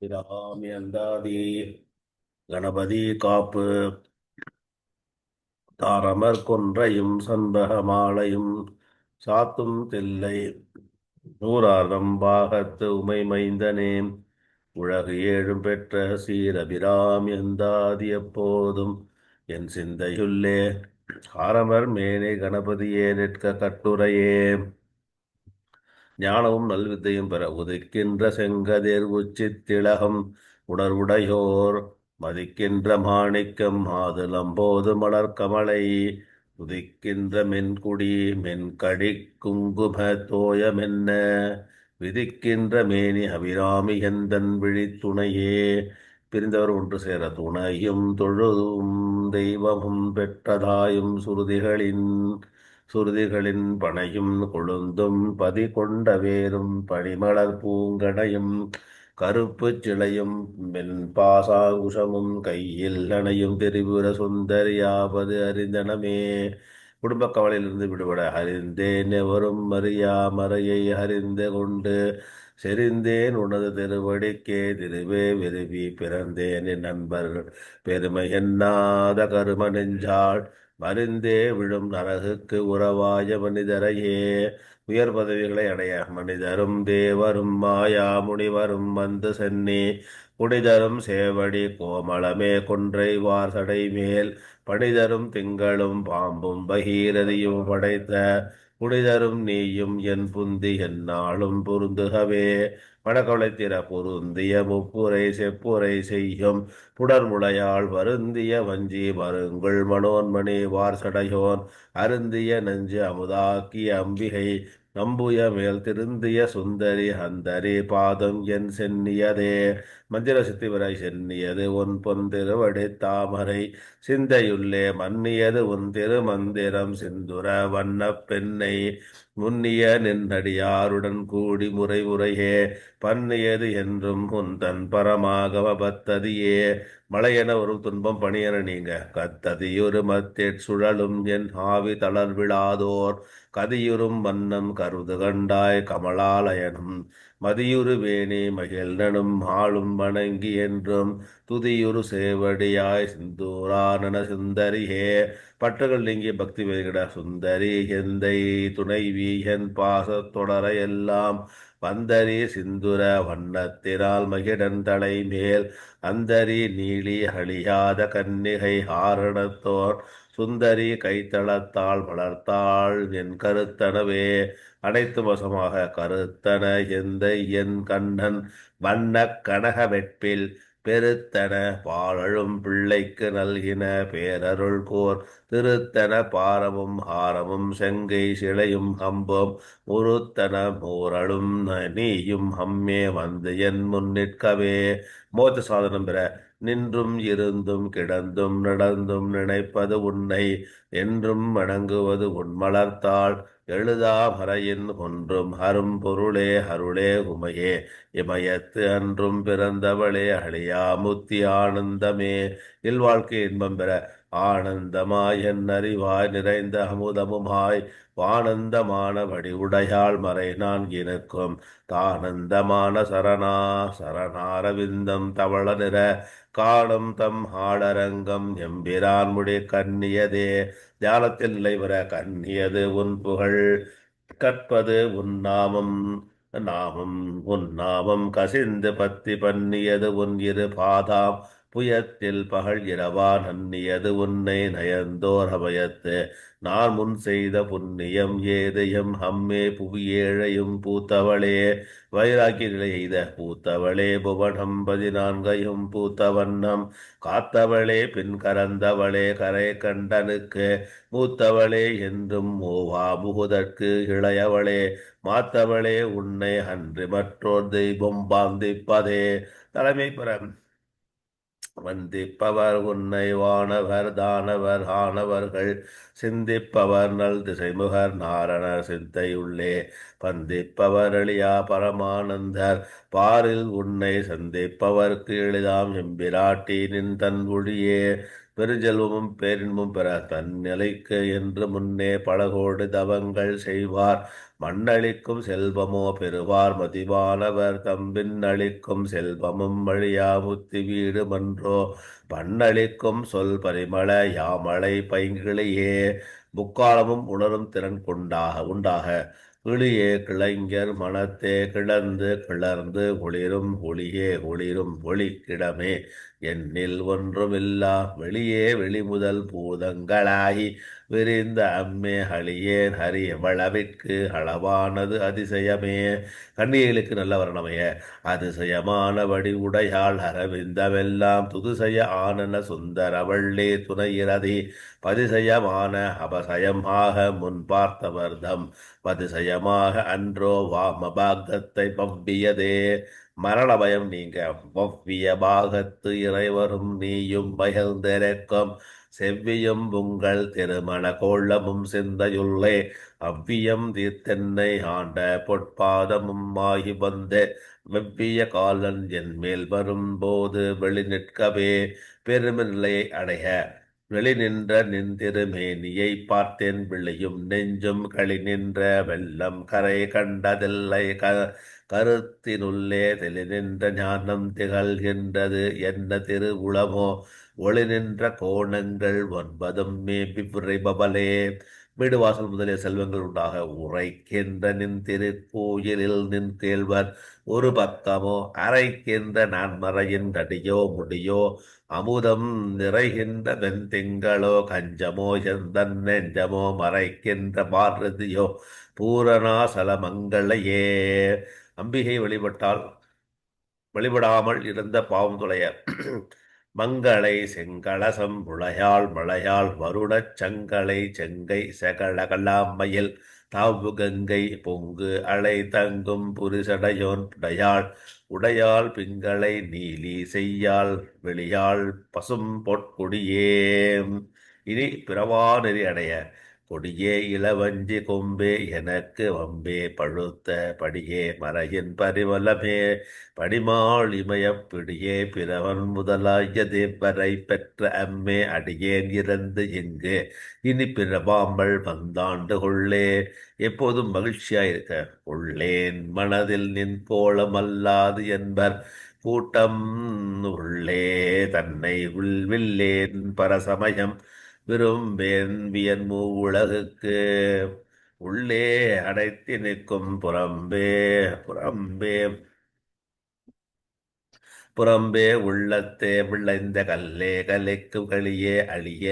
பிராமி அந்தாதி கணபதி காப்பு தாரமர் கொன்றையும் சண்பக மாலையும் சாத்தும் தில்லை நூறார்தம் பாகத்து உமை மைந்தனே உலகு ஏழும் பெற்ற சீரபிராமி அந்தாதி எப்போதும் என் சிந்தையுள்ளே ஆரமர் மேனே கணபதியே நிற்க கட்டுரையே ஞானமும் நல்வித்தையும் பெற உதிக்கின்ற செங்கதிர் உச்சித் திலகம் உணர்வுடையோர் மதிக்கின்ற மாணிக்கம் மாதுளம்போது மலர்கமலை உதிக்கின்ற மென்குடி மென்கடி குங்கும தோயமென்ன விதிக்கின்ற மேனி அபிராமி எந்தன் விழித்துணையே பிரிந்தவர் ஒன்று சேர துணையும் தொழுதும் தெய்வமும் பெற்றதாயும் சுருதிகளின் பனையும் கொழுந்தும் பதி கொண்ட வேரும் பனிமலர் பூங்கடையும் கருப்பு சிலையும் மென்பாசாங்குஷமும் கையில் அணையும் திரிபுர சுந்தரியாவது அறிந்தனமே குடும்ப கவலையிலிருந்து விடுபட அறிந்தேன் எவரும் அறியா மறையை அறிந்து கொண்டு செறிந்தேன் உனது திருவடிக்கே திருவே விரும்பி பிறந்தேன் என் நண்பர் பெருமை எண்ணாத கரும நெஞ்சாள் மருந்தே விழும் நரகுக்கு உறவாய மனிதரையே உயர் பதவிகளை அடைய மனிதரும் தேவரும் மாயா முனிவரும் வந்து சென்னி புனிதரும் சேவடி கோமளமே கொன்றை வார்சடை மேல் பணிதரும் திங்களும் பாம்பும் பகீரதியும் படைத்த புனிதரும் நீயும் என் புந்தி எந்நாளும் பொருந்துகவே மணக்கவலை திற பொருந்திய முப்புரை செப்புரை செய்யும் புடர்முளையாள் வருந்திய வஞ்சி மருங்குள் மனோன்மணி வார்சடையோன் அருந்திய நெஞ்சு அமுதாக்கிய அம்பிகை நம்புய மேல் திருந்திய சுந்தரி அந்தரி பாதம் என் சென்னியதே மந்திர சித்திவரை சென்னியது உன் பொன் திருவடி தாமரை சிந்தையுள்ளே மன்னியது உன் திருமந்திரம் சிந்துர வண்ண பெண்ணை முன்னிய நின்னடியாருடன் கூடி முறை முறையே பன்னியது என்றும் உந்தன் பரமாகவ பத்ததியே மழையென ஒரு துன்பம் பணியென நீங்க கத்ததியுரு மத்தேற் சுழலும் என் ஆவி தளர்விழாதோர் கதியுறும் வண்ணம் கருது கண்டாய் கமலாலயனும் மதியுரு வேணி மகிழ்நனும் ஆளும் வணங்கி என்றும் துதியுரு சேவடியாய் சிந்தூரானன சுந்தரியே பற்றுகள் நீங்கி பக்தி வெகுட சுந்தரி எந்தை துணைவி என் பாசத்தொடர எல்லாம் வந்தரி சிந்துர வண்ணத்தினால் மகிடன் தலை மேல் அந்தரி நீலி அழியாத கன்னிகை ஆரணத்தோர் சுந்தரி கைத்தளத்தால் வளர்த்தாள் என் கருத்தனவே அனைத்து வசமாக கருத்தன எந்த என் கண்ணன் வண்ண கனக வெட்பில் பெருத்தன பாழழும் பிள்ளைக்கு நல்கின பேரருள் கோர் திருத்தன பாரமும் ஹாரமும் செங்கை சிலையும் அம்பும் உருத்தன மூரலும் நீயும் அம்மே வந்து என் முன்னிற்கவே மோத்த சாதனம் பெற நின்றும் இருந்தும் கிடந்தும் நடந்தும் நினைப்பது உன்னை என்றும் வணங்குவது உன்மலர்த்தாள் எழுதாமறையின் ஒன்றும் அரும் பொருளே அருளே உமையே இமயத்து அன்றும் பிறந்தவளே அழியா முத்தி ஆனந்தமே இல்வாழ்க்கை இன்பம் பெற ஆனந்தமாய் என் அறிவாய் நிறைந்த அமுதமுமாய் வானந்தமான வடிவுடையாள் மறை நான்கினுக்கும் தானந்தமான சரணாரவிந்தம் தவள நிற காணும் தம் ஆடரங்கம் எம்பிரான் முடி கண்ணியதே தியானத்தில் நிலைவர கண்ணியது உன் புகழ் கற்பது உன் நாமம் கசிந்து பத்தி பண்ணியது உன் இரு பாதாம் புயத்தில் பகல் இரவா நன்னியது உன்னை நயந்தோர் அபயத்து நான் முன் செய்த புண்ணியம் ஏதையும் அம்மே புவியேழையும் பூத்தவளே வைராக்கி நிலை எய்த பூத்தவளே புவனம் 14 பூத்த வண்ணம் காத்தவளே பின் கரந்தவளே கரை கண்டனுக்கு மூத்தவளே என்றும் மூவா முகுதற்கு இளையவளே மாத்தவளே உன்னை அன்று மற்றோர் தெய்வம் பாந்திப்பதே தலைமை பெற வந்திப்பவர் உன்னை வானவர் தானவர் ஆனவர்கள் சிந்திப்பவர் நல் திசைமுகர் நாரணர் சிந்தையுள்ளே பந்திப்பவர் எளியா பரமானந்தர் பாரில் உன்னை சந்திப்பவர்க்கு எளிதாம் எம்பிராட்டி நின் தன் ஒழியே பெருஞ்செல்வமும் பேரின்பமும் பெற தன் நிலைக்கு என்று முன்னே பல கோடி தவங்கள் செய்வார் மண்ணளிக்கும் செல்வமோ பெறுவார் மதிவானவர் தம்பின் அளிக்கும் செல்வமும் வழியா முத்தி வீடு மன்றோ பண்ணளிக்கும் சொல் பரிமள யாமளை பைங்கிளியே முக்காலமும் உணரும் திறன் உண்டாக கிளியே கிளைஞர் மனத்தே கிளர்ந்து கிளர்ந்து ஒளிரும் ஒளியே ஒளிரும் ஒளிக்கிடமே எண்ணில் ஒன்றுமில்லா வெளியே வெளிமுதல் பூதங்களாகி விரிந்த அம்மே ஹளியேன் ஹரி எவ்வளவிற்கு அளவானது அதிசயமே கண்ணியர்களுக்கு நல்ல வர்ணமைய அதிசயமான வடிவுடையாள் அரவிந்தமெல்லாம் துதுசெய ஆனன சுந்தரவள்ளி துணையிறதி பதிசயமான அபசயமாக முன் பார்த்தவர்தம் பதிசயமாக அன்றோ வாமபாகத்தை பவ்வியதே மரண பயம் நீங்க வவ்விய பாகத்து இறைவரும் நீயும் பகிர்ந்திருக்கும் செவ்வியும் உங்கள் திருமண கோள்ளமும் சிந்தையுள்ளே அவ்வியம் தீர்த்தென்னை ஆண்ட பொற்பாதமும் ஆகி வந்து வெவ்விய காலன் என் மேல் வரும்போது வெளி நிற்கவே பெருமில்லையை அடைய வெளி நின்ற நின் திருமேனியை பார்த்தேன் விழியும் நெஞ்சும் களி நின்ற வெள்ளம் கரை கண்டதில்லை கருத்தினுள்ளே தெளி நின்ற ஞானம் திகழ்கின்றது என்ன திருவுளமோ ஒளி நின்ற கோணங்கள் ஒன்பதும் மேபி விரைபவலே வீடு வாசல் முதலிய செல்வங்கள் உண்டாக உரைக்கின்ற நின் திருக்கோயிலில் நின் கேள்வர் ஒரு பக்கமோ அரைக்கின்ற நான்மறையின் அடியோ முடியோ அமுதம் நிறைகின்ற வெண்திங்களோ கஞ்சமோ எந்தன் நெஞ்சமோ மறைக்கின்ற பாரதியோ பூரணாசல மங்களையே அம்பிகை வழிபடாமல் இருந்த பாவம் துளைய மங்களை செங்கலசம் முளையாள் மழையாள் வருணச் சங்களை செங்கை செகலகலாமையில் தாவு கங்கை பொங்கு அலை தங்கும் புரிசடையோன் உடையாள் பிங்களை நீலி செய்யாள் வெளியாள் பசும் பொற்கொடியே இனி பிறவா நெறி அடைய கொடியே இளவஞ்சி கொம்பே எனக்கு வம்பே பழுத்த படியே மறையின் பரிவலமே படிமாள் இமயப்பிடியே பிறவன் முதலாய தேவரை பெற்ற அம்மே அடியேன் இறந்து இங்கு இனி பிறவாமல் வந்தாண்டு கொள்ளே எப்போதும் மகிழ்ச்சியாயிருக்க உள்ளேன் மனதில் நின் கோலம் அல்லாது என்பர் கூட்டம் உள்ளே தன்னை உள்வில்லேன் பரசமயம் விரும்பேன் வியன்மூ உலகுக்கு உள்ளே அடைத்தி நிற்கும் புறம்பே புறம்பே உள்ளத்தே விளைந்த கல்லே கலைக்கு களியே அழிய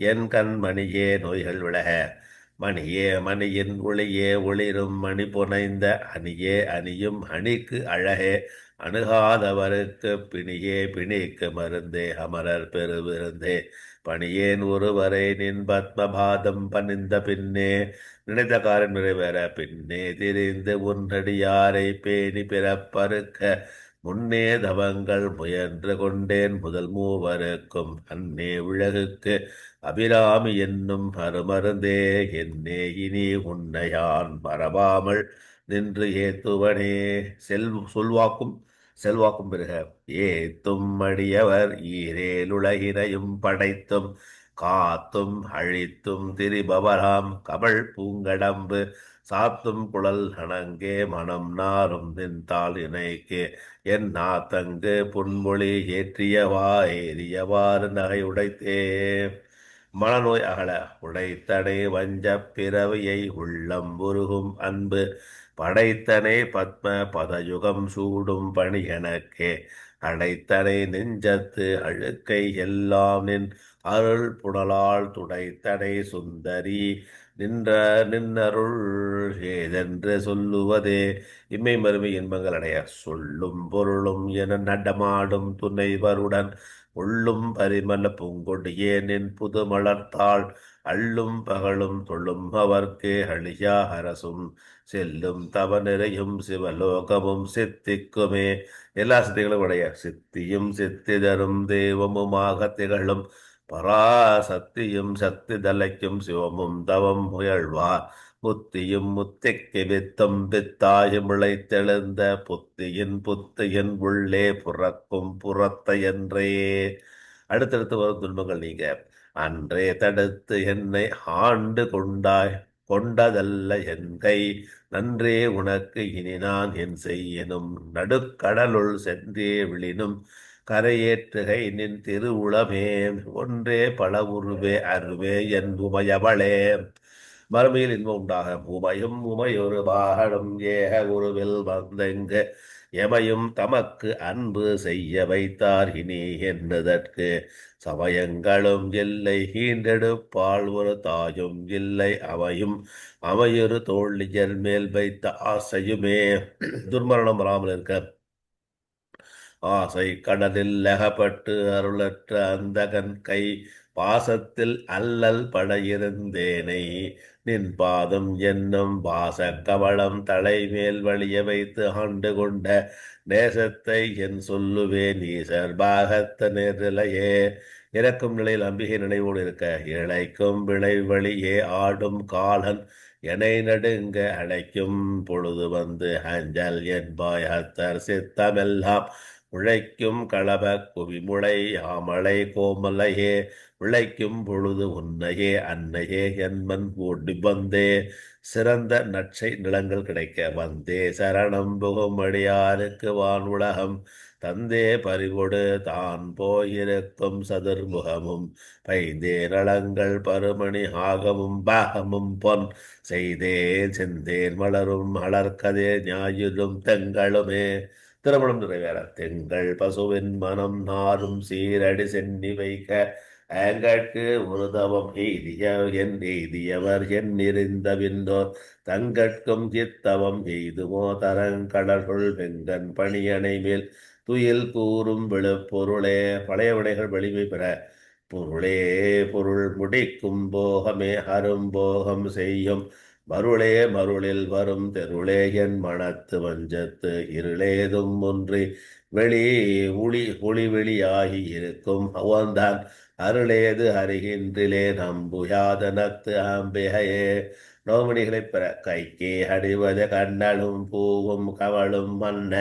என் கண்மணியே நோய்கள் விலக மணியே மணியின் ஒளியே ஒளிரும் மணி புனைந்த அணியே அணியும் அணிக்கு அழகே அணுகாதவருக்கு பிணியே பிணிக்கு மருந்தே அமரர் பெருவிருந்தே பணியேன் ஒருவரை நின் பத்மபாதம் பணிந்த பின்னே நினைத்த காரம் நிறைவேற பின்னே திரிந்து உன்னடியாரை பேணி பிறப்பறுக்க முன்னே தவங்கள் முயன்று கொண்டேன் முதல் மூவருக்கும் அன்னே உலகுக்கு அபிராமி என்னும் அருமருந்தே என்னே இனி உன்னையான் மறவாமல் நின்று ஏத்துவனே செல்வாக்கும் பெருக ஏத்தும் அடியவர் ஈரேலுலகினையும் படைத்தும் காத்தும் அழித்தும் திரிபவராம் கமழ் பூங்கடம்பு சாத்தும் குழல் அணங்கே மனம் நாரும் நின்றால் இணைக்கு என் நாத்தங்கு புன்மொழி ஏறியவாறு நகை உடைத்தே மனநோய் அகல உடைத்தனை வஞ்சப் பிறவியை உள்ளம் உருகும் அன்பு படைத்தனை பத்ம பதயுகம் சூடும் பணி எனக்கே அடைத்தனை நெஞ்சத்து அழுக்கை எல்லாம் நின் அருள் புனலால் துடைத்தனை சுந்தரி நின்னருள் ஏதென்று சொல்லுவதே இம்மை மறுமை இன்பங்கள் அடைய சொல்லும் பொருளும் என நடமாடும் துணைவருடன் உள்ளும் பரிமள பூங்கொடியே நின் புது மலர்த்தாள் அள்ளும் பகலும் தொழும் அவர்க்கே அழியா அரசும் செல்லும் தவ நிறையும் சிவலோகமும் சித்திக்குமே எல்லா சித்திகளும் உடைய சித்தியும் சித்தி தரும் தெய்வமுமாக திகழும் பராசக்தியும் சக்தி தலைக்கும் சிவமும் தவம் முயல்வார் புத்தியும் முத்திக்கு வித்தும் வித்தாயும் முளைத்தெழுந்த புத்தியின் உள்ளே புறக்கும் புறத்த என்றே அடுத்தடுத்து வரும் துன்பங்கள் நீங்க அன்றே தடுத்து என்னை ஆண்டு கொண்டாய் கொண்டதல்ல என் கை. நன்றே உனக்கு இனி நான் என் செய்யினும், நடுக்கடலுள் சென்றே விழினும் கரையேற்றுகை நின் திருவுளமே. ஒன்றே பல உருவே அருவே என் உமையவளே. மறுமையில் இன்பம் உண்டாக உமையும் உமையொரு பாகனும் ஏக உருவில் வந்தெங்கு எமையும் தமக்கு அன்பு செய்ய வைத்தார் இனி என்னதற்கு. சமயங்களும் இல்லை ஈண்டெடுப்பாள் ஒரு தாயும் இல்லை, அவையும் அமையொரு தோழியர் மேல் வைத்த ஆசையுமே. துர்மரணம் வராமல் இருக்க ஆசை கடலில் அகப்பட்டு அருளற்ற அந்தகன் கை பாசத்தில் அல்லல் பட இருந்தேனை. நின் பாதம் என்னும் வாச கவளம் தலைமேல் வழிய வைத்து ஆண்டு கொண்ட நேசத்தை என் சொல்லுவேன் ஈசர் பாகத்த நேரிலையே. இறக்கும் நிலையில் அம்பிகை நினைவோடு இருக்க இழைக்கும் விளை வழியே ஆடும் காலன் எனை நடுங்க அழைக்கும் பொழுது வந்து அஞ்சல் என்பாய் அத்தர் சித்தமெல்லாம் உழைக்கும் களப குவிமுளை ஆமலை கோமலையே. உழைக்கும் பொழுது உன்னையே அன்னையே என்மன் ஓடி வந்தே. சிறந்த நற்சை நிலங்கள் கிடைக்க வந்தே சரணம் புகும் அடியாருக்கு வான் உலகம் தந்தே பறிகொடு தான் போயிருக்கும் சதுர்முகமும் பைந்தே நலங்கள் பருமணி ஆகமும் பாகமும் பொன் செய்தேன் செந்தேன் மலரும் மலர்கதே ஞாயிறும் தெங்களுமே. திருமணம் நிறைவேற திங்கள் பசுவின் மனம் நாரும் சீரடி சென்னி வைக்க ஆங்கட்கு ஒரு தவம் எய்திய என் எய்தியவர் என் இருந்த விண்ணோர் தங்கட்கும் சித்தவம் எய்துமோ தரங்கடல்கள் வெங்கன் பணியணை மேல் துயில் கூறும் விழுப்பொருளே. பழைய விடைகள் வலிமை பெற பொருளே பொருள் முடிக்கும் போகமே அரும்போகம் செய்யும் மருளே மருளில் வரும் தெருளே என் மனத்து வஞ்சத்து இருளேதும் ஒன்றி வெளி ஒளி வெளியாகி இருக்கும் அவன்தான் அருளேது அறிகின்றிலே நம்புயாதனத்து ஆம்பிகையே. நோமணிகளைப் பெற கைக்கே அடிவது கண்ணலும் பூவும் கவலும் மன்ன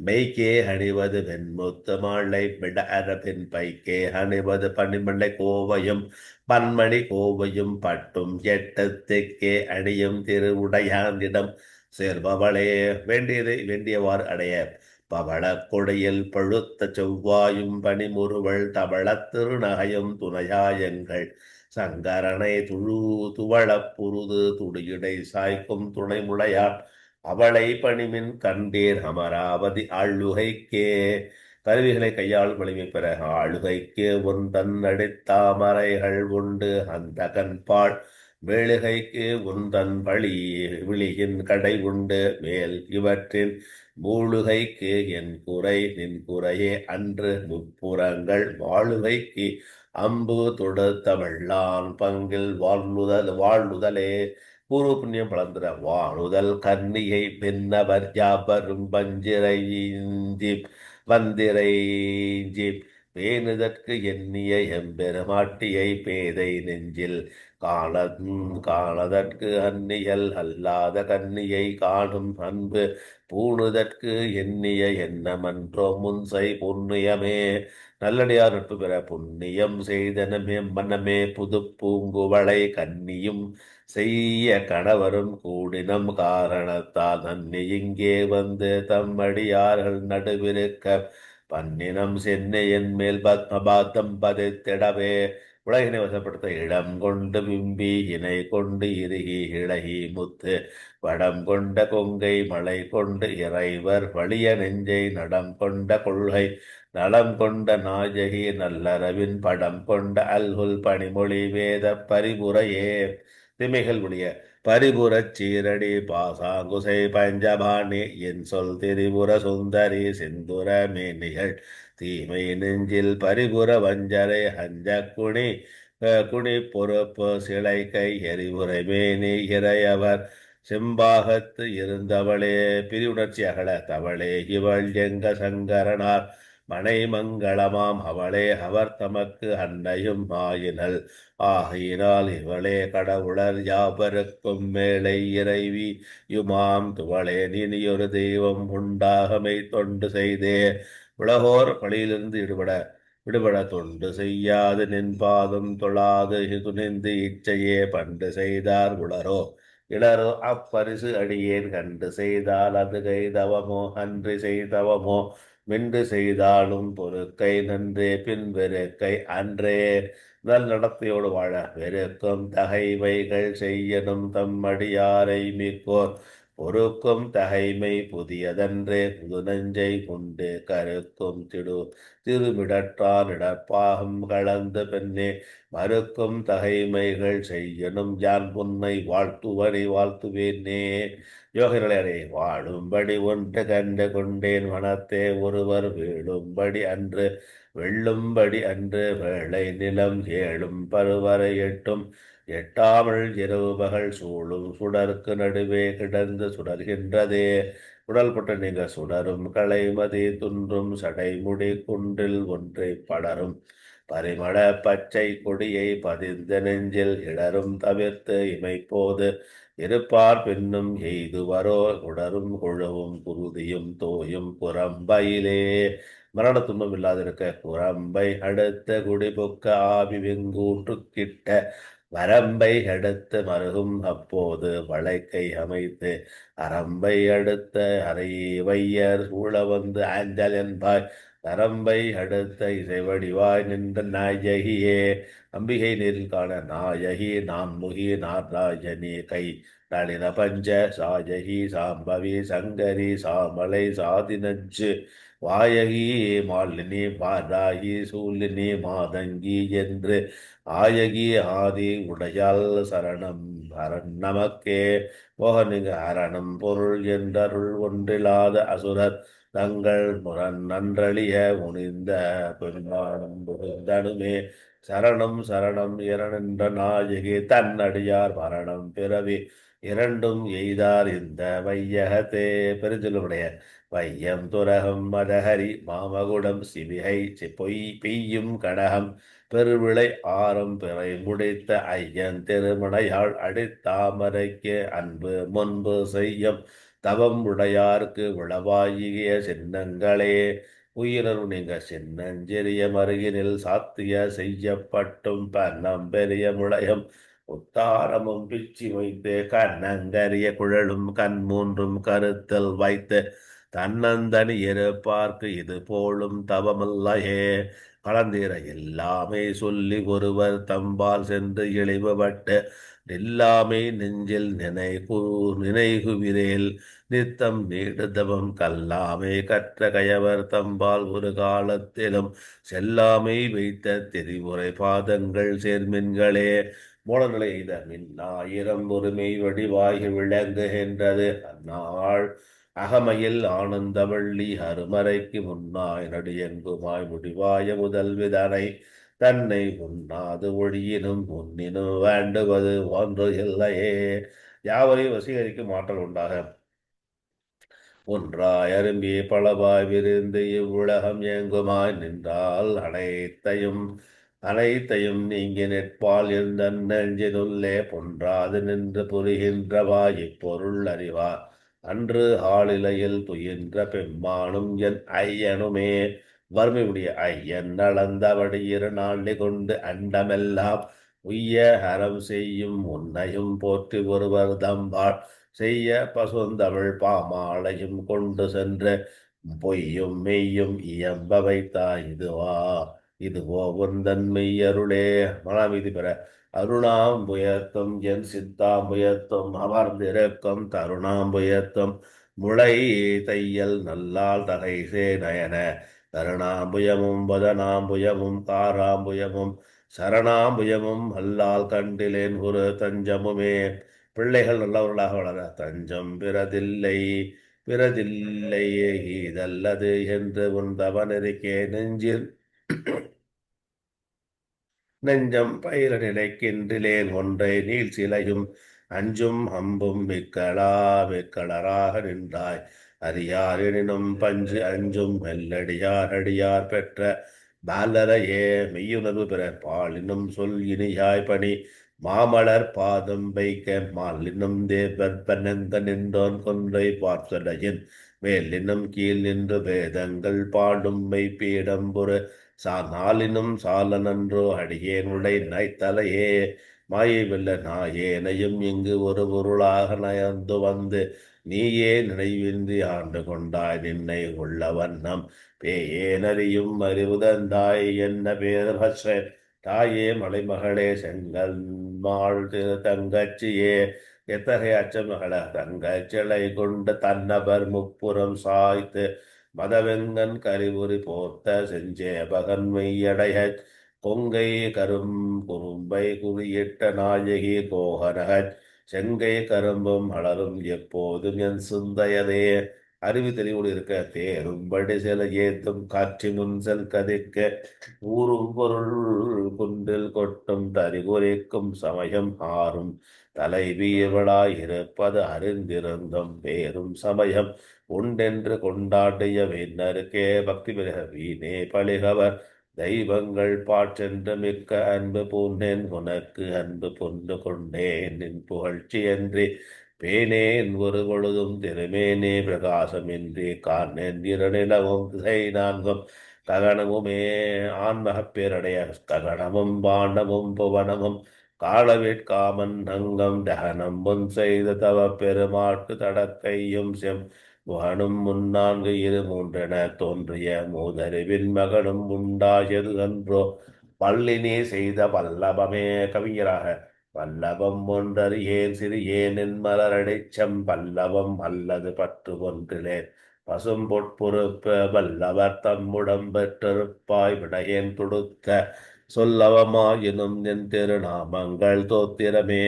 மெய்க்கே அணிவது வெண்முத்து மாலை விட அரபின் பைக்கே அணிவது பனிமலை கோவையும் பன்மணி கோவையும் பட்டும் எட்டத்துக்கே அணியும் திருவுடையாண்டிடம் சேர்பவளே. வேண்டியதை வேண்டியவாறு அடைய பவள கொடையில் பழுத்த செவ்வாயும் பனிமுறுவள் தவள திருநகையும் துணையாயங்கள் சங்கரனை துவளப் புருது துடியுடை சாய்க்கும் துணைமுளையான் அவளை பணிமின் கண்டேர் அமராவதி ஆளுகைக்கே. கருவிகளை கையாளும் வலிமை பெற ஆளுகைக்கு உன் தன்னடித்தாமரைகள் உண்டு அந்த கண்பாள் வேளுகைக்கு உந்தன் வழி விழியின் கடை உண்டு மேல் இவற்றின் மூழுகைக்கு என் குறை நின் குறையே அன்று முப்புறங்கள் வாழுகைக்கு அம்பு தொடுத்தவள்ளான் பங்கில் வாழ்நுதலே. பூர்வ புண்ணியம் பலந்திர வாழுதல் கன்னியை பின்னவர் யாவரும் வந்திரை பேணுதற்கு எண்ணிய எம்பெருமாட்டியை பேதை நெஞ்சில் காணதற்கு அந்நியல் அல்லாத கன்னியை காணும் அன்பு பூணுதற்கு எண்ணிய எண்ணமன்றோ முன்சை புண்ணியமே. நல்லடியார் நட்பு பெற புண்ணியம் செய்தனமே மனமே புது பூங்குவளை கன்னியும் செய்ய கணவரும் கூடினம் காரணத்தால் நன்னி இங்கே வந்து தம்மடியார்கள் நடுவிருக்க பன்னினம் சென்னை என் மேல் பத்மபாத்தம் பதித்திடவே. உலகினை வசப்படுத்த இடம் கொண்டு விம்பி இணை கொண்டு இறுகி இழகி முத்து வடம் கொண்ட கொங்கை மலை கொண்டு இறைவர் வலிய நெஞ்சை நடம் கொண்ட கொள்கை நலம் கொண்ட நாயகி நல்லறவின் படம் கொண்ட அல்குல் பணிமொழி வேத பரிபுரையே. திமைகள் உடைய பரிபுரச் சீரடி பாசாங்குசை பஞ்சபாணி என் சொல் திரிபுர சுந்தரி சிந்துர மேனிகள் தீமை நெஞ்சில் பரிபுர வஞ்சரை ஹஞ்ச குனி பொறுப்பு சிலை கை எரிபுரை மேனி இறையவர் செம்பாகத்து இருந்தவளே. பிரிவுணர்ச்சி அகல தவளே இவள் எங்க சங்கரனார் மனை மங்களமாம் அவளே அவர் தமக்கு அன்னையும் ஆயினல் ஆகையினால் இவளே கடவுளர் யாவருக்கும் மேலை இறைவி யுமாம் துவளே நீனியொரு தெய்வம் உண்டாகமை தொண்டு செய்தே. உலகோர் பழியிலிருந்து விடுபட தொண்டு செய்யாது நின் பாதம் தொழாது துணிந்து இச்சையே பண்டு செய்தார் உளரோ இடரோ அப்பரிசு அடியேன் கண்டு செய்தால் அது கைதவமோ அன்றி செய்தவமோ மின்று செய்தாலும் பொறுக்கை நன்றே பின் வெறுக்கை அன்றே. நல் நடத்தையோடு வாழ வெறுக்கும் தகைமைகள் செய்யணும் தம்மடியாரை மிக்கோர் பொறுக்கும் தகைமை புதியதன்றே புது நஞ்சை கொண்டு கருக்கும் திருமிடற்றான் இடப்பாகம் கலந்து பெண்ணே மறுக்கும் தகைமைகள் செய்யணும் யான் உன்னை வாழ்த்துவனை வாழ்த்துவேனே. யோகிகளே வாழும்படி ஒன்று கண்டு கொண்டேன் மனத்தே ஒருவர் வீழும்படி அன்று வெல்லும்படி அன்று வேளை நிலம் ஏழும் பருவரை எட்டும் எட்டாமல் இரவு பகல் சூழும் சுடருக்கு நடுவே கிடந்து சுடர்கின்றதே. உடல்பட்டு நீங்க சுடரும் களைமதி துன்றும் சடைமுடி குன்றில் ஒன்றை படரும் பரிமள பச்சை கொடியை பதிந்த நெஞ்சில் இடரும் தவிர்த்து இமைப்போது இருப்பார் பின்னும் எய்துவரோ உடரும் குழவும் குருதியும் தோயும் புறம்பையிலே. மரண துன்பம் இல்லாதிருக்க குரம்பை அடுத்த குடிபுக்க ஆவி வெங்கூற்று கிட்ட வரம்பை அடுத்து மருகும் அப்போது வளைக்கை அமைத்து அரம்பை அடுத்த அறை வையர் சூழ வந்து ஆஞ்சல் என்பாய் நரம்பை அடுத்த இசைவடிவாய் நின்ற நாயகியே. அம்பிகை நேரில் காண நாயகி நான்முகி நாராயணி கை நளின பஞ்ச சாயகி சாம்பவி சங்கரி சாமலை சாதினஞ்சு வாயகி மாலினி வாராகி சூலினி மாதங்கி என்று ஆயகி ஆதி உடையால் சரணம் அரண் நமக்கே. மோகனிங்க அரணம் பொருள் என்றருள் ஒன்றில்லாத அசுரர் தங்கள் முரண் நன்றழிய முனிந்த பெருமானம் புகுந்தனுமே. சரணம் சரணம் இரண்ட நாயகி தன்னடியார் மரணம் பிறவி இரண்டும் எய்தார் இந்த வையகத்தே. பெருஞ்செல்வமுடைய வையம் துரகம் மதஹரி மாமகுடம் சிவிகை பொய் பெய்யும் கடகம் பெருவிளை ஆரம் பிறை முடித்த ஐயன் திருமணையாள் அடித்தாமரைக்கு அன்பு முன்பு செய்யும் தவம் உடையார்க்கு விளவாயிய சின்னங்களே. உயிரரு நீங்க சின்னஞ்சிறிய மருகினில் சாத்திய செய்யப்பட்டும் பன்னம் பெரிய முளையம் உத்தாரமும் பிச்சி வைத்து கண்ணங்கரிய குழலும் கண் மூன்றும் கருத்தில் வைத்து தன்னந்தனி இருப்பார்க்கு இது போலும் தவமல்லையே. கலந்தீர எல்லாமே சொல்லி ஒருவர் தம்பால் சென்று இழிவுபட்டு நில்லாமை நெஞ்சில் நினைகுவிரேல் நித்தம் நீடுதவம் கல்லாமை கற்ற கயவர் தம்பால் ஒரு காலத்திலும் செல்லாமை வைத்த திரிமுறை பாதங்கள் சேர்மின்களே. மூலநிலை எய்த மின்னாயிரம் ஒருமை வடிவாகி விளங்குகின்றது அந்நாள் அகமையில் ஆனந்தவள்ளி அருமறைக்கு முன்னாய் நடியெங்குமாய் முடிவாய முதல்விதனை தன்னை உண்ணாது ஒழியினும் முன்னினும் வேண்டுவது ஒன்று இல்லையே. யாவரையும் வசீகரிக்கும் ஆற்றல் உண்டாக ஒன்றாய் அரும்பி பலவாய் விரிந்து இவ்வுலகம் எங்குமாய் நின்றால் அனைத்தையும் நீங்கி நிற்பால் எந்த நெஞ்சினுள்ளே பொன்றாது நின்று புரிகின்றவாய் இப்பொருள் அறிவார் அன்று ஆளிலையில் துயின்ற பெம்மானும் என் ஐயனுமே. வறுமையுடைய ஐயன் நலந்தபடி இரு நாளை கொண்டு அண்டமெல்லாம் உய்ய அறம் செய்யும் உன்னையும் போற்றி ஒருவர் தம்பாள் செய்ய பசுந்தமிழ் பாமாலையும் கொண்டு சென்று பொய்யும் மெய்யும் இயம்ப வைத்தாய் இதுவோ உந்தன் மெய்யருளே. மனமிதி பெற அருணாம்புயத்தும் என் சித்தாம்புயத்தும் அமர்ந்திருக்கும் தருணாம்புயத்தும் முளை தையல் நல்லால் தகைசே நயன கருணாம்புயமும் வதனாம்புயமும் காராம்புயமும் சரணாம்புயமும் அல்லால் கண்டிலேன் ஒரு தஞ்சமுமே. பிள்ளைகள் நல்லவர்களாக வளர தஞ்சம் பிறதில்லையே இதல்லது என்று உன் தவனெறிக்கே நெஞ்சம் பயிர நினைக்கின்றிலேன் ஒன்றை நீள் சிலையும் அஞ்சும் அம்பும் மிக்களராக நின்றாய் அறியார் எனினும் பஞ்சு அஞ்சும் மெல்லடியார் அடியார் பெற்ற பாலரையே. மெய்யுணர்வு பெற பாலினும் சொல் இனியாய் பணி மாமலர் பாதம் வைக்க மாலினும் தேவற்பனங்க நின்றோன் கொன்றை பார்த்தடையின் மேலினும் கீழ் நின்று வேதங்கள் பாடும் மெய்ப்பீடம்புற நாளினும் சால நன்றோ அடியேன் உடை நைத்தலையே. மாயை வெல்ல நாயேனையும் இங்கு ஒரு பொருளாக நயந்து வந்து நீயே நினைவின்றி ஆண்டு கொண்டாய் நின்னை உள்ள வண்ணம் பேயேனறியும் அறிவுதந்தாய் என்ன பேர் பஸ்ர தாயே மலைமகளே செங்கல் மாள் திரு தங்கச்சியே எத்தகைய அச்சமகள தங்கச்சிலை கொண்டு தன்னபர் முப்புறம் சாய்த்து மதவெங்கன் கரிபுரி போர்த்த செஞ்சேபகன் மெய்யடைய கொங்கை குறும்பை குறியிட்ட நாயகி கோகனகச் செங்கை கரும்பும் அலரும் எப்போதும் என் சிந்தையதே அறிவு தெளிவோடு இருக்க தேரும்படி சில ஏத்தும் காட்சி முன் செல் கதிக்க ஊரும் பொருள் குன்றில் கொட்டும் தறிகுறிக்கும் சமயம் ஆறும் தலைவீவளாயிருப்பது அறிந்திருந்தும் பேரும் சமயம் உண்டென்று கொண்டாடிய வீணருக்கே பக்தி பிறக வீணே பழிகவர் தெய்வங்கள் பாற்றென்று மிக்க அன்பு பூண்டேன் உனக்கு அன்பு பொண்டு கொண்டேன் நின் புகழ்ச்சி என்று பேனேன் ஒரு பொழுதும் திருமேனே பிரகாசமின்றி காணேன் இரநிலவும் திசை நான்கும் ககனமுமே ஆன்மகப் பேரடைய ககனமும் பாண்டமும் புவனமும் காலவேட்காமன் அங்கம் தகனம் முன் செய்த தவ பெருமாட்டு தடக்கையும் செம் முகனும் முன்னான்கு இரு மூன்றென தோன்றிய மூதறிவின் மகனும் உண்டாயது அன்றோ பள்ளினே செய்த வல்லபமே கவிஞராக வல்லபம் ஒன்றறியேன் சிறியேனின் மலரடைச்சம் பல்லவம் அல்லது பற்று ஒன்றிலே பசும் பொற்பொறுப்ப வல்லவர் தம்முடம் பெற்றிருப்பாய் விடையேன் தொடுக்க சொல்லவமாயினும் என் திருநாமங்கள் தோத்திரமே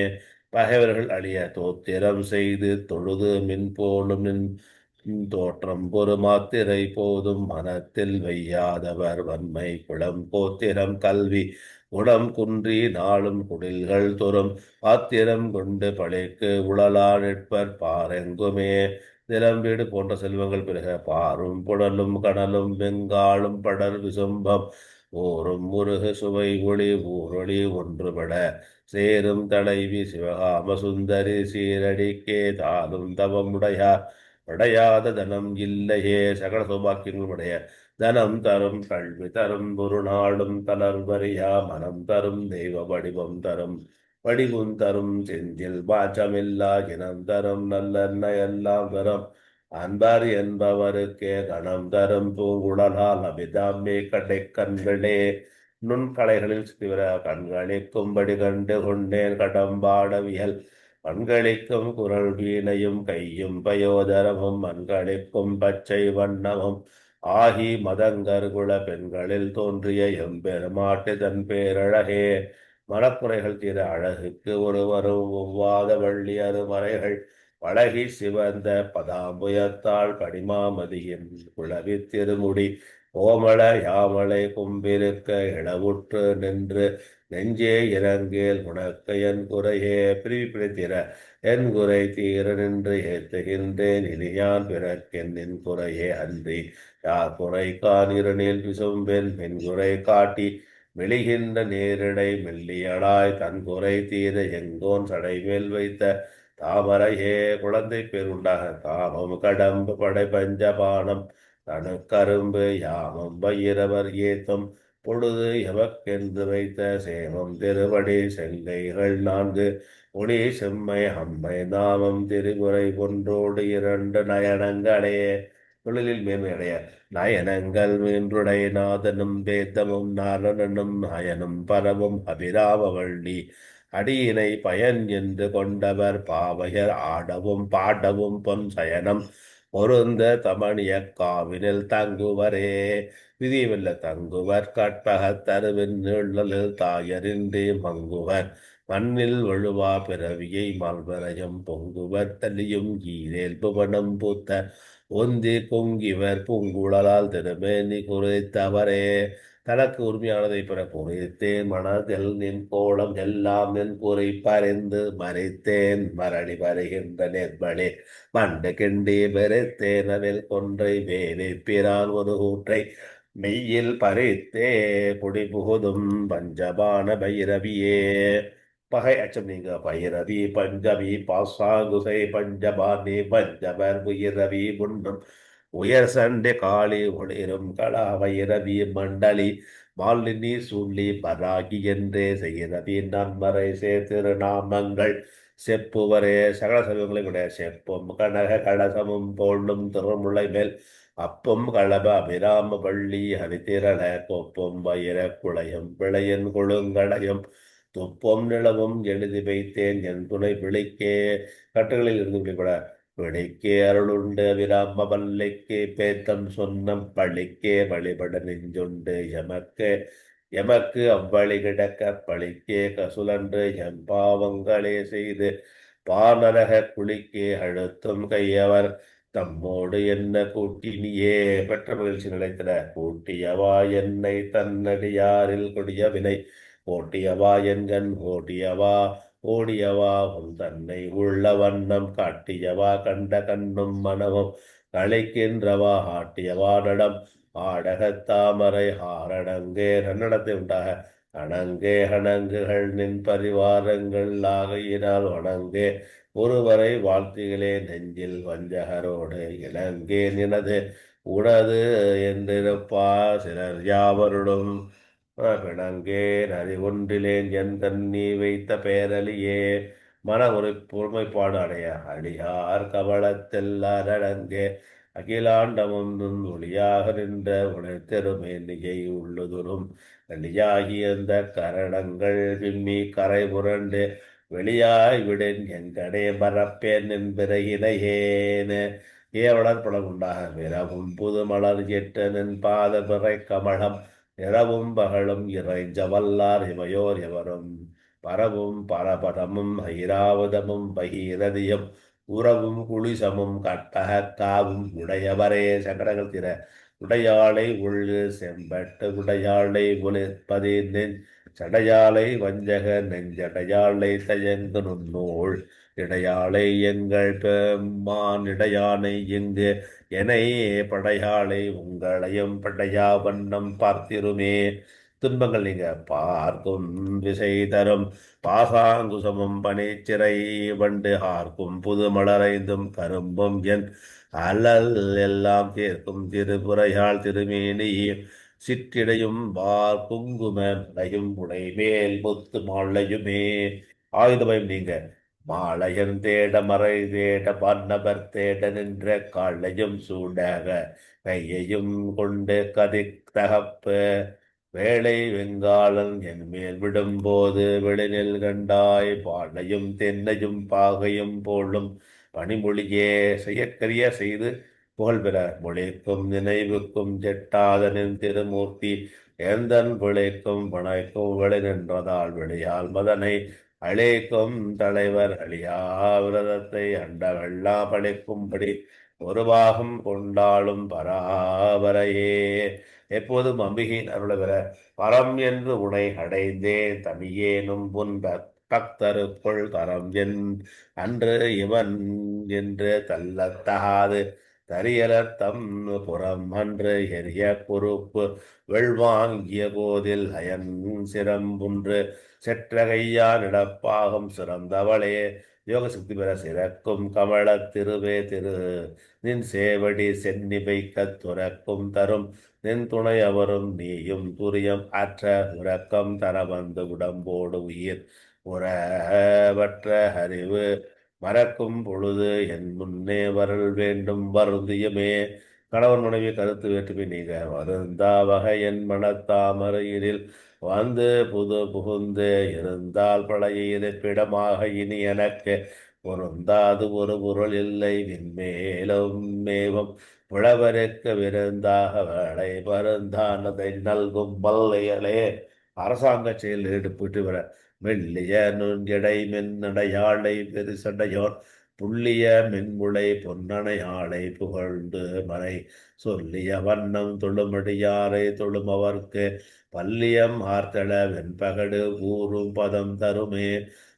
பகைவர்கள் அழிய தோத்திரம் செய்து தொழுது மின் போலும் நின் தோற்றம் ஒரு மாத்திரை போதும் மனத்தில் வையாதவர் வன்மை குளம் போத்திரம் கல்வி குணம் குன்றி நாளும் குடில்கள் தோறும் பாத்திரம் கொண்டு பழைக்கு உளலா நிற்பர் பாரெங்குமே நிலம்பீடு போன்ற செல்வங்கள் பிறக பாரும் புடலும் கனலும் வெங்காலும் படர் விசும்பம் ஓரும் முருகு சுவை ஒளி ஊரொளி ஒன்றுபட சேரும் தலைவி சிவகாம சுந்தரி சீரடிக்கே தானும் தவமுடையார் அடையாத தனம் இல்லையே சகல சௌபாக்கியங்களும் உடைய தனம் தரும் கல்வி தரும் ஒரு நாடும் தளர்வறியா மனம் தரும் தெய்வ வடிவம் தரும் வடிவும் தரும் செந்தில் பாச்சமில்லா இனம் தரும் நல்லெண்ண எல்லாம் தரும் அன்பர் என்பவருக்கே கணம் தரும் பூங்குழலால் அபிதாமே கடை கண்களே நுண்கலைகளில் சிவர கண்களிக்கும்படி கண்டு கொண்டேன் கடம்பாடவியல் கண்களிக்கும் குரல் வீணையும் கையும் பயோதரமும் மண்களிக்கும் பச்சை வண்ணமும் ஆகி மதங்கர்குல பெண்களில் தோன்றிய எம்பெருமாட்டு தன் பேரழகே மனக்குறைகள் தீர அழகுக்கு ஒருவரும் ஒவ்வாத வள்ளி அருமறைகள் பழகி சிவந்த பதாம்புயத்தாள் படிமாமதியின் குளவி திருமுடி கோமள யாமலை கும்பிருக்க இளவுற்று நின்று நெஞ்சே இறங்கேல் உனக்கு என் குறையே பிரித்திர என் குறை தீர நின்று ஏத்துகின்றேன் இனியான் பிறக்கென் நின் குறையே அன்றி யார் குறை காணிரனில் விசும்பென் என் குறை காட்டி மெளிகின்ற நேரிடை மெல்லியடாய் தன் குறை தீர எங்கோன் சடைமேல் வைத்த தாமரையே குழந்தை பேருண்டாக காமம் கடம்பு படை பஞ்சபானம் தனு கரும்பு யாமம் பயிரவர் ஏத்தும் பொழுது எவக்கென்று வைத்த சேமம் திருவடி செங்கைகள் நான்கு ஒளி செம்மை அம்மை நாமம் திரிபுரை ஒன்றோடு இரண்டு நயனங்களே தொழிலில் மேன்மையடைய நயனங்கள் மீன்றுடை நாதனும் வேதமும் நாரணனும் நயனும் பரவும் அபிராம வள்ளி அடியினை பயன் என்று கொண்டவர் பாவையர் ஆடவும் பாடவும் பொன் சயனம் பொருந்த தமணிய காவினில் தங்குவரே விதிவல்ல தங்குவர் கற்பக தருவின் நிழலில் தாயரின்றி மங்குவர் மண்ணில் வழுவா பிறவியை மல்வரையும் பொங்குவர் தலியும் ஈரேல் புவனம் பூத்த ஒந்தி பொங்கிவர் பூங்குழலால் திருமேனி குறித்தவரே தனக்கு உரிமையானதை பெற குறித்தேன் மனதில் நின் கோலம் எல்லாம் நின் குறி பறிந்து மறைத்தேன் மரளி வருகின்ற நெற்பளி மண்டு கிண்டி வெறுத்தேனவில் கொன்றை வேலை பிறான் ஒரு கூற்றை மெய்யில் பறித்தே குடி புகுதும் பஞ்சபான பைரவியே பகை அச்சம் நீங்க பைரவி பஞ்சமி பாசாங்குசை பஞ்சபாணி பஞ்சபர் உயிரவி முன்னும் உயர் சண்டை காளி ஒளிரும் கலாவையிரவி மண்டலி மாலினி சூள்ளி பராகி என்றே செய்கிறவி நன்மறை திருநாமங்கள் செப்புவரே சகல செல்வங்களை விட செப்பும் கனக கலசமும் தோளும் திருமுலை மேல் அப்பும் களப அபிராம பள்ளி ஹரித்திரள கொப்பும் வயிற குளையும் விளையன் கொழுங்கடையும் துப்பம் நிலவும் எழுதி வைத்தேன் என் துணை விழிக்கே கட்டுகளில் இருந்து விழிபட விழிக்கே அருளுண்டு விராம வல்லைக்கு பேத்தம் சொன்னம் பழிக்கே வழிபட நெஞ்சுண்டு எமக்கு அவ்வழி கிடக்க பழிக்கே கசுலன்று எம் பாவங்களே செய்து பானரக குளிக்கே அழுத்தும் கையவர் தம்மோடு என்ன கூட்டினியே பெற்ற மகிழ்ச்சி நிலைத்திட கூட்டியவா என்னை தன்னடியாரில் கொடிய வினை ஓட்டியவா என்கண் ஓட்டியவா ஓடியவா உன் தன்னை உள்ள வண்ணம் காட்டியவா கண்ட கண்ணும் மனமும் களைக்கின்றவா ஆட்டியவா நடம் ஆடகத் தாமரை ஆரணங்கே நன்னடத்தை உண்டாக அணங்கே அணங்குகள் நின் பரிவாரங்கள் ஆகையினால் வணங்கே ஒருவரை வாழ்த்துகளே நெஞ்சில் வஞ்சகரோடு இணங்கே நினது உனது என்றிருப்பா சிலர் யாவருடும் பிணங்கே நதி ஒன்றிலேன் என் தண்ணி வைத்த பேரலியே மன ஒரு பொறுமைப்பாடு அடைய அடியார் கவளத்தெல்லார் அடங்கே அகிலாண்டமும் ஒளியாக நின்ற உணர்த்தெருமேனியை உள்ளுதுரும் வெளியாகி அந்த கரணங்கள் விம்மி கரை புரண்டு வெளியாய் விடேன் எங்கடே மறப்பேன் என்பிறையினையேன ஏவலர் படம் உண்டாக விரவும் புது மலர் எட்டனின் பாத பிறை கமலம் இரவும் பகலும் இறைஞ்ச வல்லார் இமையோர் எவரும் பரவும் பரபதமும் ஐராவதமும் பகீரதியும் உறவும் குளிசமும் கட்டக காவும் உடையவரே சங்கடங்கள் திற உடையாளை உள்ளு செம்பட்டு உடையாளை ஒளிர்பதி சடையாளை வஞ்சக நெஞ்சடையாளை தயங்கு நுண்ணூல் இடையாளை எங்கள் பெம்மான் இடையானை இங்கு எனையே படையாளை உங்களையும் படையா வண்ணம் பார்த்திருமே துன்பங்கள் நீங்க பார்க்கும் விசை தரும் பாசாங்குசமும் பனிச்சிறை வண்டு ஆர்க்கும் புது மலரைந்தும் கரும்பும் என் அல்லல் எல்லாம் தீர்க்கும் திருப்புறையாள் திருமேனியும் சிற்றிடையும் வார் குங்கும மலையும் உடை மேல் முத்து மாலையுமே ஆயுதமயம் நீங்க மாலையன் தேட மறை தேட பன்னபர் தேட நின்ற காலையும் சூடாக கையையும் கொண்டு கதி தகப்பு வேளை வெங்காளன் என் மேல் விடும்போது வெளிநில் கண்டாய் பாலையும் தென்னையும் பாகையும் போலும் பனிமொழியே செய்யக்கரிய செய்து புகழ்பெற மொழிக்கும் நினைவுக்கும் ஜெட்டாதனின் திருமூர்த்தி எந்தன் பிழைக்கும் பனைக்கும் வெளி நின்றதால் வெளியால் மதனை அழைக்கும் தலைவர் அழியா விரதத்தை அண்ட வெள்ளா படைக்கும்படி ஒரு பாகம் கொண்டாலும் பராபரையே எப்போதும் அம்பிகையின் அருளை பெற பரம் என்று உனை அடைந்தேன் தமியேனும் புன் பக்தருக்குள் தரம் என் அன்று இவன் என்று தள்ளத்தகாது தரியலர் தம் புறம் அன்று எரிய பொறுப்பு வெள்வாங்கிய போதில் அயன் சிரம்புன்று செற்றகையான் இடப்பாகம் சிறந்தவளே யோக சக்தி பெற சிறக்கும் கமல திருவே திரு நின் சேவடி சென்னி வைக்க துறக்கும் தரும் நின் துணை அவரும் நீயும் துரியம் அற்ற உறக்கம் தர வந்து உடம்போடு உயிர் உறவற்ற அறிவு மறக்கும் பொழுது என் முன்னே வரல் வேண்டும் வருந்தியமே கணவன் மனைவி கருத்து வேற்றுமை நீங்க வருந்தா வகை என் மனத்தாமரையினில் வந்து புது புகுந்து இருந்தால் பழைய இருப்பிடமாக இனி எனக்கு பொருந்தாது ஒரு பொருள் இல்லை விண்மேலும் மேவும் புலவருக்கு விருந்தாக வேலை பருந்தானதை நல்கும் வல்லையலே அரசாங்க செயலில் ஈடுபட்டு வர மெல்லிய நுண்கடை மென்னடையாளை பெருசடையோர் புள்ளிய மென்முளை பொன்னணையாளை புகழ்ந்து மறை சொல்லிய வண்ணம் தொழுமடியாரை தொழுமவர்க்கு பல்லியம் ஆர்த்தள வெண்பகடு ஊரும் பதம் தருமே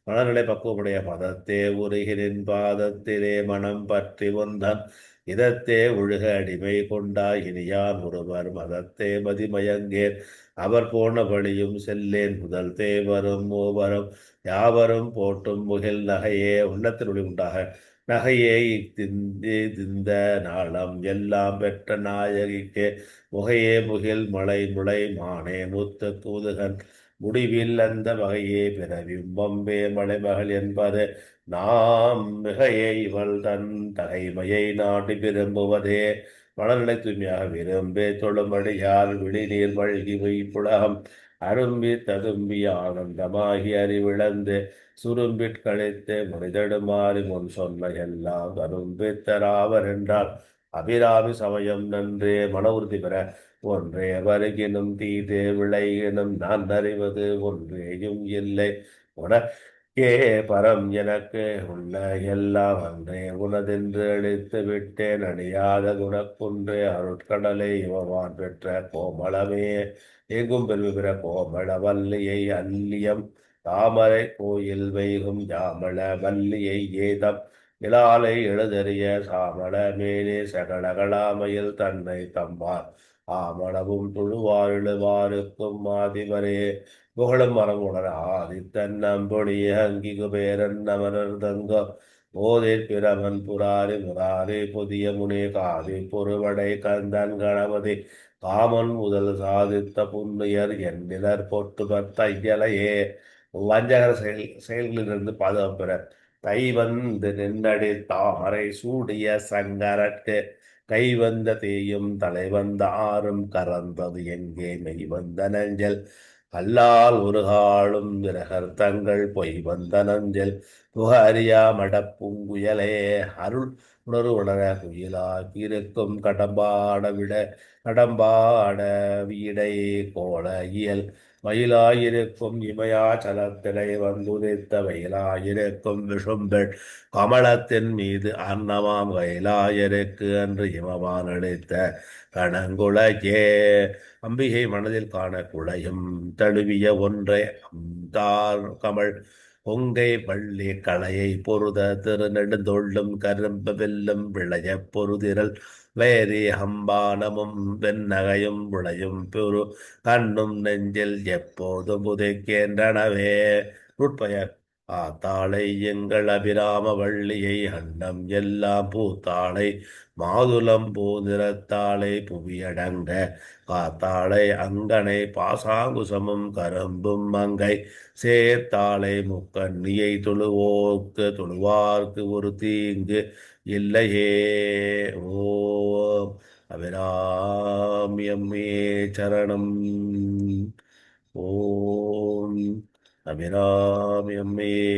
மனநிலை பக்குவமுடைய பதத்தே உருகினின் பாதத்திலே மனம் பற்றி வந்தான் இதத்தே ஒழுக அடிமை கொண்டாய் இனியான் ஒருவர் மதத்தே மதிமயங்கேன் அவர் போன வழியும் செல்லேன் முதல் தேவரும் மூவரும் யாவரும் போட்டும் முகில் நகையே உள்ளத்தில் ஒளி உண்டாக நகையை திந்த நாளம் எல்லாம் பெற்ற நாயகிக்கு முகையே முகில் மலை முளை மானே முத்த தூதுகன் முடிவில் அந்த வகையே பிறவியும் வம்பே மலைமகள் என்பது நாம் மிகையை இவள் தன் தகைமையை நாடி விரும்புவதே மனநிலை தூய்மையாக விரும்பே தொழும்படியால் விழிநீர் மழ்கி வைப்புலகம் அரும்பி ததும்பி ஆனந்தமாகி அறிவிழந்து சுரும்பிற் கழித்து மனிதடுமாறி முன் சொன்ன எல்லாம் அரும்பித்தராவர் என்றால் அபிராமி சமயம் நன்றே மன உறுதி பெற ஒன்றே வருகினும் தீதே விளையினும் நான் அறிவது ஒன்றேயும் இல்லை உனக்கே பரம் எனக்கு உள்ள எல்லாம் அன்றே உனதென்று அழித்து விட்டேன் அணியாத குணக்குன்றே அருட்கடலை இவவான் பெற்ற கோமளமே எங்கும் பெருமை பெற கோமள வல்லியை அல்லியம் தாமரை கோயில் வைகும் யாமள வல்லியை ஏதம் இலாலை எழுதறிய சாமள மேனே சகலகலாமையில் தன்னை தம்பார் ஆமளவும் துழுவார் இழுவாருக்கும் மாதிவரே புகழும் மரம் உணர ஆதித்தன் நம்பொழிய அங்கி குபேரன் நமரர் தங்கம் போதிற் பிரமன் புராரி முராரி புதிய முனே காதி பொறுவடை கந்தன் கணபதி காமன் முதல் சாதித்த புண்ணியர் எண்ணினர் பொட்டு பத்தையலையே வஞ்சகர செயல்களிலிருந்து பாதுகாப்பு பெற தை வந்து நின்றடி தாமரை சூடிய சங்கரட்டு கை வந்த தேயும் தலை வந்த ஆறும் கறந்தது எங்கே மெய் வந்த நஞ்சல் அல்லால் ஒரு காலும் விரகர் தங்கள் பொய் வந்த நஞ்சல் புகரியா மடப்புங்குயலே அருள் உணர்வு உணர குயிலாக்கி இருக்கும் கடம்பாட வீடை கோல இயல் மயிலாயிருக்கும் இமயாச்சலத்திலே வந்துதித்த வயலாயிருக்கும் விஷும்பெண் கமலத்தின் மீது அன்னமாம் வயலாயிருக்கு என்று இமவான் அளித்த கணங்குளையே அம்பிகை மனதில் காண குளையும் தழுவிய ஒன்றை அம்தார் கமழ் பொங்கை பள்ளி களையை பொருத திருநெடுந்தொள்ளும் கரும்ப வெல்லும் விளைய பொருதிரல் வேரி ஹம்பானமும் வெண்ணகையும் விளையும் பெரு கண்ணும் நெஞ்சில் எப்போதும் புதைக்கின்றனவே உட்பெயர் ஆத்தாளை எங்கள் அபிராம வள்ளியை அன்னம் எல்லாம் பூத்தாளை மாதுளம் பூ நிறத்தாளை புவியடங்க காத்தாளை அங்கனை பாசாங்குசமும் கரும்பும் மங்கை சேர்த்தாளை முக்கண்ணியை தொழுவார்க்கு ஒரு தீங்கு இல்லையே ஓம் அபிராமியம்மே சரணம் ஓம் அபிராமியம்மே